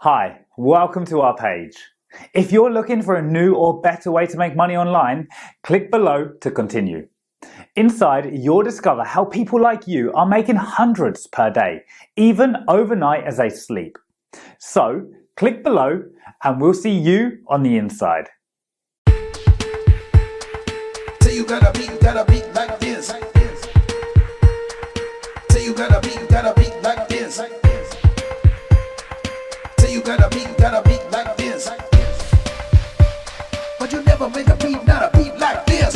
Hi, welcome to our page. If you're looking for a new or better way to make money online, click below to continue. Inside, you'll discover how people like you are making hundreds per day, even overnight as they sleep. So, click below and we'll see you on the inside. Say you gotta be like this. Say you gotta be like this. Say you gotta be like this. But you never make a beat, not a beat like this.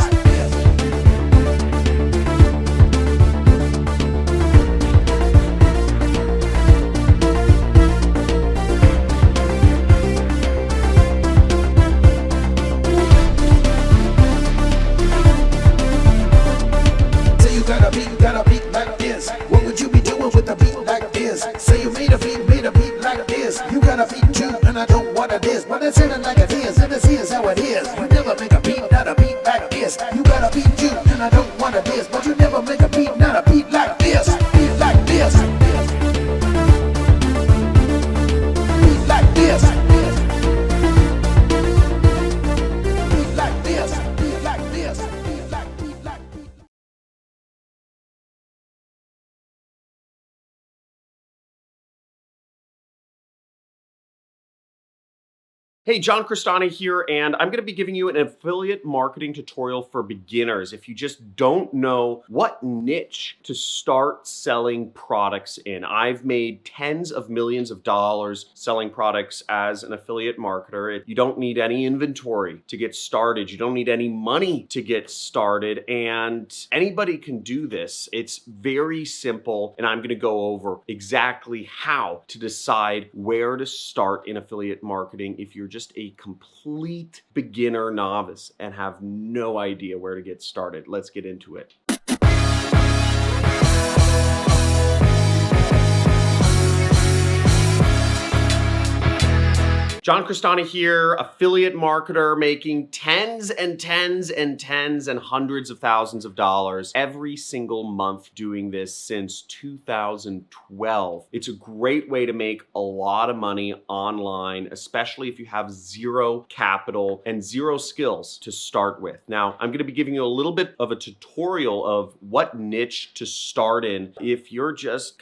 Say you gotta be like this. What would you be doing with a beat like this? Say you made a beat like this. You got a beat too, and I don't want it is, but it's in it like it is, and this is how it is. You never make a beat, not a beat like this. You got a beat too, and I don't want it is, but you never make a beat, not a beat like this. Beat like this. Beat like this. Beat like this. Beat like this. Beat like beat like. Hey, John Crestani here, and I'm going to be giving you an affiliate marketing tutorial for beginners if you just don't know what niche to start selling products in. I've made tens of millions of dollars selling products as an affiliate marketer. You don't need any inventory to get started. You don't need any money to get started, and anybody can do this. It's very simple, and I'm going to go over exactly how to decide where to start in affiliate marketing if you're just a complete beginner novice and have no idea where to get started. Let's get into it. John Crestani here, affiliate marketer, making tens and hundreds of thousands of dollars every single month doing this since 2012. It's a great way to make a lot of money online, especially if you have zero capital and zero skills to start with. Now, I'm going to be giving you a little bit of a tutorial of what niche to start in if you're just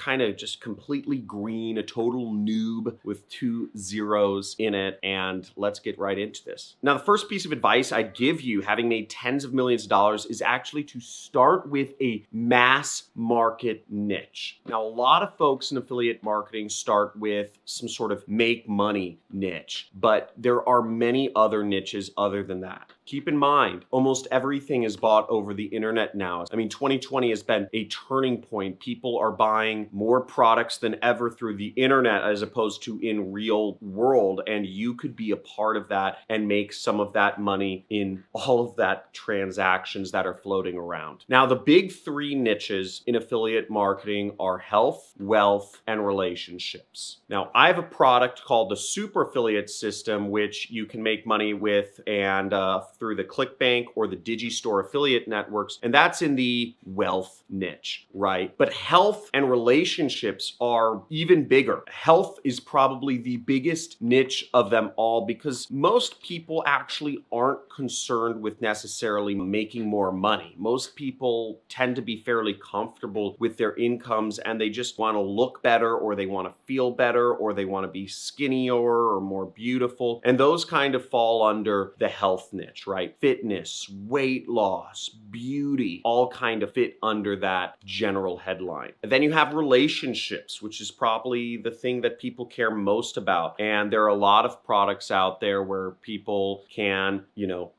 completely green, a total noob with 2 zeros in it, and let's get right into this. Now, the first piece of advice I give you, having made tens of millions of dollars, is actually to start with a mass market niche. Now, a lot of folks in affiliate marketing start with some sort of make money niche, but there are many other niches other than that. Keep in mind, almost everything is bought over the internet now. I mean, 2020 has been a turning point. People are buying more products than ever through the internet as opposed to in real world. And you could be a part of that and make some of that money in all of that transactions that are floating around. Now, the big 3 niches in affiliate marketing are health, wealth, and relationships. Now, I have a product called the Super Affiliate System, which you can make money with and through the ClickBank or the Digistore affiliate networks, and that's in the wealth niche, right? But health and relationships are even bigger. Health is probably the biggest niche of them all because most people actually aren't concerned with necessarily making more money. Most people tend to be fairly comfortable with their incomes and they just want to look better, or they want to feel better, or they want to be skinnier or more beautiful. And those kind of fall under the health niche, right? Fitness, weight loss, beauty, all kind of fit under that general headline. And then you have relationships, which is probably the thing that people care most about. And there are a lot of products out there where people can,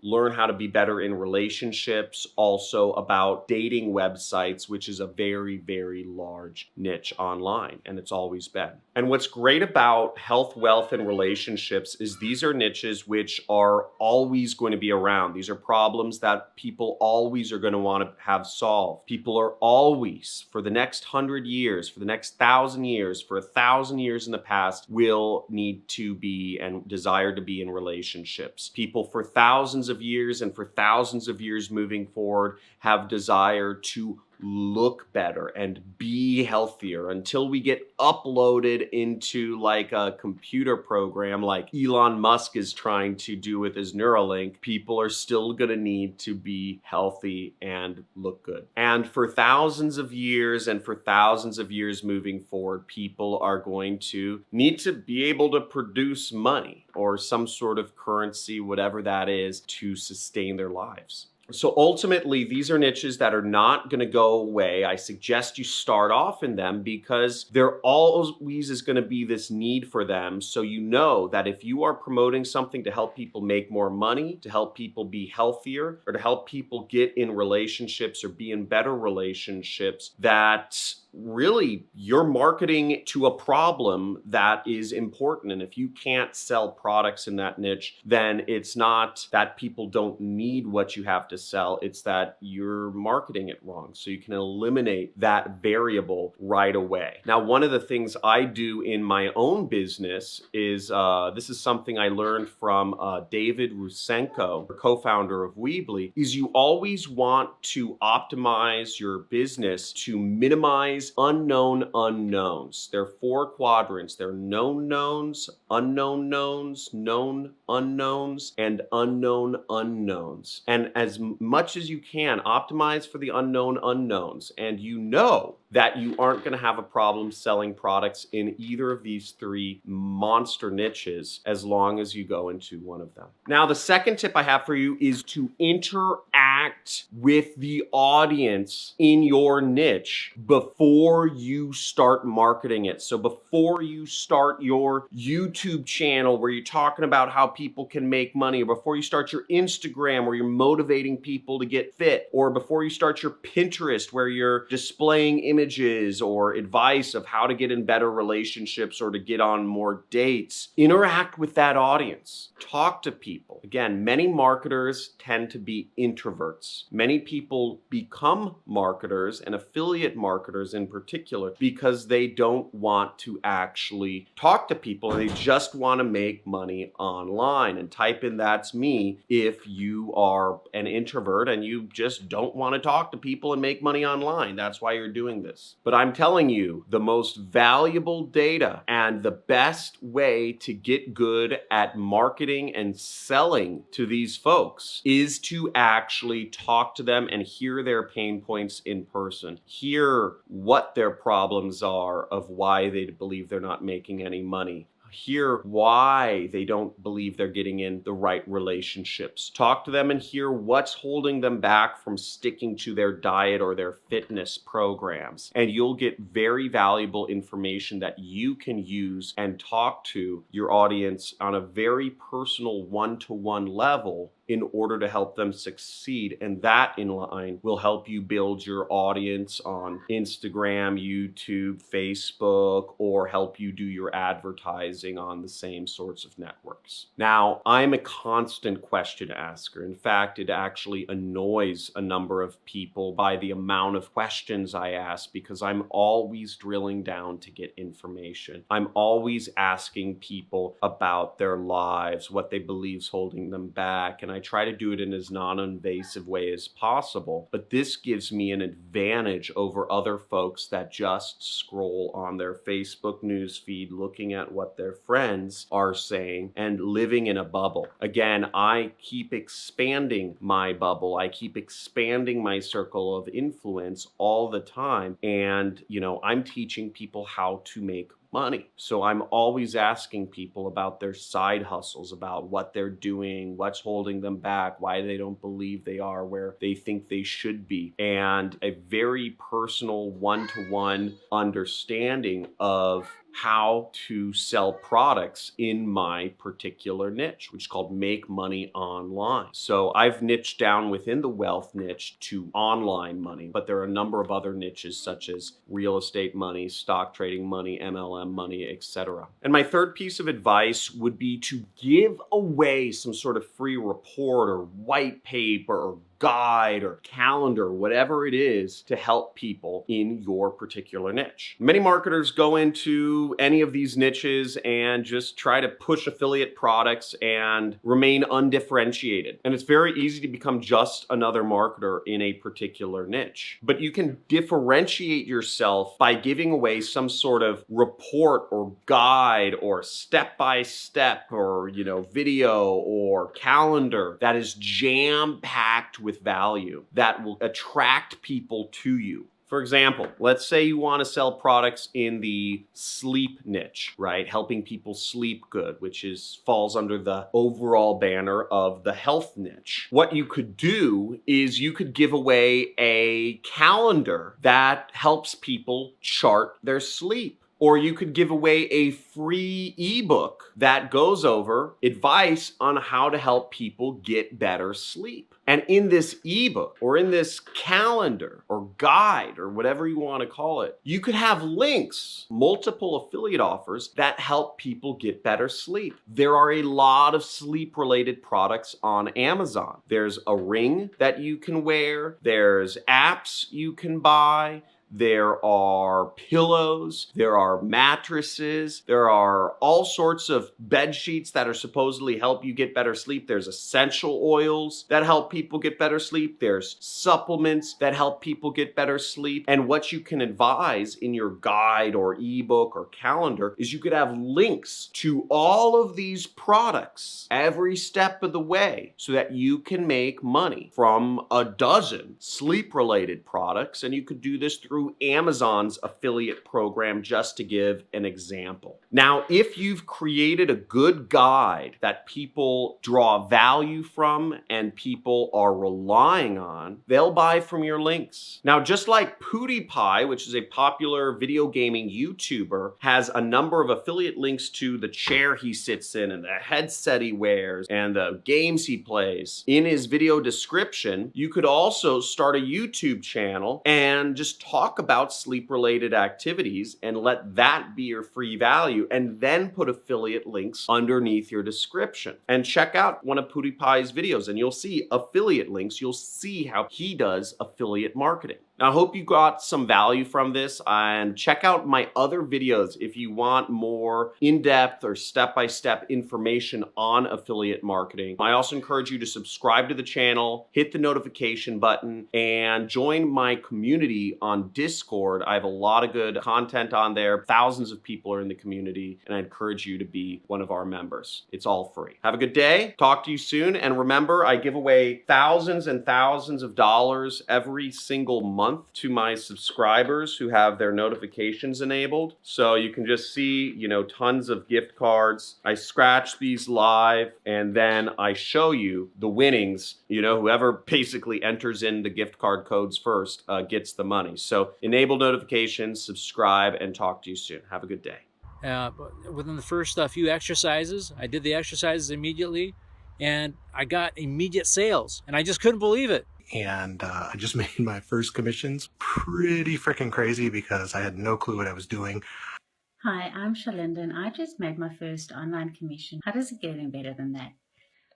learn how to be better in relationships, also about dating websites, which is a very, very large niche online, and it's always been. And what's great about health, wealth, and relationships is these are niches which are always going to be around. These are problems that people always are going to want to have solved. People are always, for the next 100 years, for the next 1,000 years, for 1,000 years in the past, will need to be and desire to be in relationships. People for thousands of years and for thousands of years moving forward have desire to look better and be healthier, until we get uploaded into like a computer program like Elon Musk is trying to do with his Neuralink, people are still going to need to be healthy and look good. And for thousands of years and for thousands of years moving forward, people are going to need to be able to produce money or some sort of currency, whatever that is, to sustain their lives. So ultimately, these are niches that are not going to go away. I suggest you start off in them because there always is going to be this need for them. So you know that if you are promoting something to help people make more money, to help people be healthier, or to help people get in relationships or be in better relationships, that really you're marketing to a problem that is important. And if you can't sell products in that niche, then it's not that people don't need what you have to sell, it's that you're marketing it wrong. So you can eliminate that variable right away. Now, one of the things I do in my own business is, this is something I learned from David Rusenko, co-founder of Weebly, is you always want to optimize your business to minimize unknown unknowns. There are 4 quadrants. There are known knowns, unknown knowns, known unknowns, and unknown unknowns. And as much as you can, optimize for the unknown unknowns. And you know that you aren't going to have a problem selling products in either of these 3 monster niches as long as you go into one of them. Now, the second tip I have for you is to interact with the audience in your niche before you start marketing it. So before you start your YouTube channel where you're talking about how people can make money, or before you start your Instagram where you're motivating people to get fit, or before you start your Pinterest where you're displaying images or advice of how to get in better relationships or to get on more dates, interact with that audience. Talk to people. Again, many marketers tend to be introverts. Many people become marketers, and affiliate marketers in particular, because they don't want to actually talk to people and they just want to make money online. And type in "that's me" if you are an introvert and you just don't want to talk to people and make money online. That's why you're doing this. But I'm telling you, the most valuable data and the best way to get good at marketing and selling to these folks is to actually talk to them and hear their pain points in person. Hear what their problems are of why they believe they're not making any money. Hear why they don't believe they're getting in the right relationships. Talk to them and hear what's holding them back from sticking to their diet or their fitness programs. And you'll get very valuable information that you can use and talk to your audience on a very personal one-to-one level in order to help them succeed. And that in line will help you build your audience on Instagram, YouTube, Facebook, or help you do your advertising on the same sorts of networks. Now, I'm a constant question asker. In fact, it actually annoys a number of people by the amount of questions I ask, because I'm always drilling down to get information. I'm always asking people about their lives, what they believe is holding them back, and I try to do it in as non-invasive way as possible. But this gives me an advantage over other folks that just scroll on their Facebook news feed looking at what their friends are saying and living in a bubble. Again, I keep expanding my bubble. I keep expanding my circle of influence all the time. And, I'm teaching people how to make money. So I'm always asking people about their side hustles, about what they're doing, what's holding them back, why they don't believe they are where they think they should be, and a very personal one-to-one understanding of how to sell products in my particular niche, which is called make money online. So I've niched down within the wealth niche to online money, but there are a number of other niches such as real estate money, stock trading money, MLM money, etc. And my third piece of advice would be to give away some sort of free report or white paper or guide or calendar, whatever it is, to help people in your particular niche. Many marketers go into any of these niches and just try to push affiliate products and remain undifferentiated. And it's very easy to become just another marketer in a particular niche. But you can differentiate yourself by giving away some sort of report or guide or step-by-step or, video or calendar that is jam-packed with value that will attract people to you. For example, let's say you want to sell products in the sleep niche, right? Helping people sleep good, which falls under the overall banner of the health niche. What you could do is you could give away a calendar that helps people chart their sleep. Or you could give away a free ebook that goes over advice on how to help people get better sleep. And in this ebook or in this calendar or guide or whatever you want to call it, you could have links, multiple affiliate offers that help people get better sleep. There are a lot of sleep-related products on Amazon. There's a ring that you can wear. There's apps you can buy. There are pillows, there are mattresses, there are all sorts of bed sheets that are supposedly help you get better sleep. There's essential oils that help people get better sleep. There's supplements that help people get better sleep. And what you can advise in your guide or ebook or calendar is you could have links to all of these products every step of the way so that you can make money from a dozen sleep-related products. And you could do this through Amazon's affiliate program, just to give an example. Now, if you've created a good guide that people draw value from and people are relying on, they'll buy from your links. Now, just like PewDiePie, which is a popular video gaming YouTuber, has a number of affiliate links to the chair he sits in and the headset he wears and the games he plays in his video description, you could also start a YouTube channel and just talk about sleep-related activities and let that be your free value, and then put affiliate links underneath your description. And check out one of PewDiePie's videos and you'll see affiliate links. You'll see how he does affiliate marketing. Now, I hope you got some value from this, and check out my other videos if you want more in-depth or step-by-step information on affiliate marketing. I also encourage you to subscribe to the channel, hit the notification button, and join my community on Discord. I have a lot of good content on there. Thousands of people are in the community, and I encourage you to be one of our members. It's all free. Have a good day. Talk to you soon. And remember, I give away thousands and thousands of dollars every single month to my subscribers who have their notifications enabled. So you can just see, tons of gift cards. I scratch these live and then I show you the winnings. Whoever basically enters in the gift card codes first gets the money. So enable notifications, subscribe, and talk to you soon. Have a good day. Within the first few exercises, I did the exercises immediately and I got immediate sales and I just couldn't believe it. And I just made my first commissions. Pretty freaking crazy because I had no clue what I was doing. Hi, I'm Shalinda and I just made my first online commission. How does it get any better than that?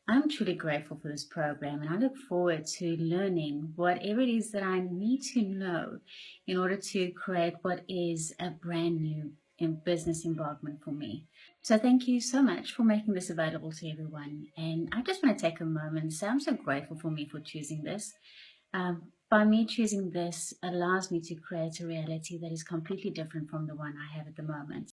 I'm truly grateful for this program and I look forward to learning whatever it is that I need to know in order to create what is a brand new business embarkment for me. So thank you so much for making this available to everyone. And I just want to take a moment and say I'm so grateful for me for choosing this. By me choosing this allows me to create a reality that is completely different from the one I have at the moment.